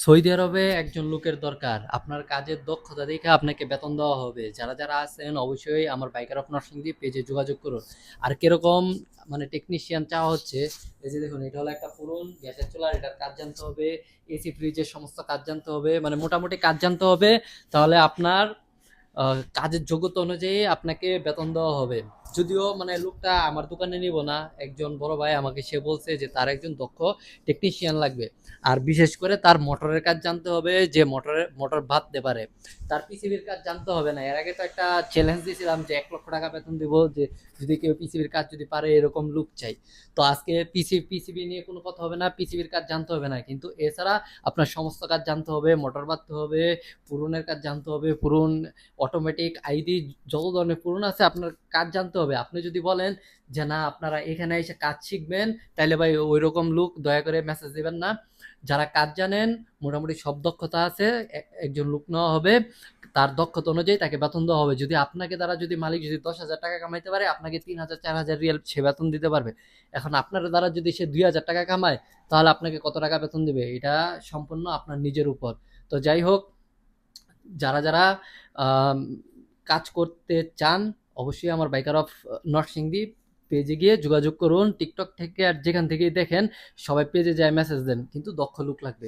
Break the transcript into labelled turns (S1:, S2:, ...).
S1: Saudi আরবে একজন লোকের দরকার। আপনার কাজের দক্ষতা দেখে আপনাকে বেতন দেওয়া হবে। যারা যারা আছেন অবশ্যই আমার বাইকার অফ নরসিংদী পেজে যোগাযোগ করুন। আর কিরকম মানে টেকনিশিয়ান চাওয়া হচ্ছে, এই যে দেখুন এটা হলো একটা পুরন গ্যাসের চুলা, এটার কাজ জানতে হবে, এসি ফ্রিজের সমস্ত কাজ জানতে হবে, মানে মোটামুটি কাজ জানতে হবে। তাহলে আপনার কাজের যোগ্যতা অনুযায়ী আপনাকে বেতন দেওয়া হবে। যদিও মানে লোকটা আমার দোকানে নিব না, একজন বড় ভাই আমাকে সে বলছে যে তার একজন দক্ষ টেকনিশিয়ান লাগবে। আর বিশেষ করে তার মোটরের কাজ জানতে হবে, যে মোটর ভাবতে পারে। তার পিসিবির কাজ জানতে হবে না। এর আগে তো একটা চ্যালেঞ্জ দিয়েছিলাম যে 1 লক্ষ টাকা বেতন দিব, যে যদি কেউ পিসিবির কাজ যদি পারে এরকম লোক চাই। তো আজকে পিসিবি নিয়ে কোনো কথা হবে না, পিসিবির কাজ জানতে হবে না, কিন্তু এছাড়া আপনার সমস্ত কাজ জানতে হবে, মোটর বাঁধতে হবে, পুরনের কাজ জানতে হবে, পুরন অটোমেটিক আইডি যত ধরনের পূরণ আছে আপনার কাজ জানতে হবে। আপনি যদি বলেন যে না আপনারা এখানে এসে কাজ শিখবেন, তাহলে ভাই ওই রকম লোক দয়া করে মেসেজ দিবেন না। যারা কাজ জানেন, মোটামুটি সব দক্ষতা আছে, একজন লোক নেওয়া হবে। তার দক্ষতা অনুযায়ী তাকে বেতন দেওয়া হবে। যদি আপনাকে দ্বারা যদি মালিক যদি 10,000 টাকা কামাইতে পারে, আপনাকে 3,000 4,000 রিয়াল সে বেতন দিতে পারবে। এখন আপনার দ্বারা যদি সে 2,000 টাকা কামায়, তাহলে আপনাকে কত টাকা বেতন দিবে এটা সম্পূর্ণ আপনার নিজের উপর। তো যাই হোক, যারা যারা আম, কাজ করতে চান অবশ্যই আমার বাইকার অফ নরসিংদী পেজে গিয়ে যোগাযোগ করুন। টিকটক থেকে আর যেখান থেকেই দেখেন, সবাই পেজে যায় মেসেজ দেন, কিন্তু দক্ষ লোক লাগবে।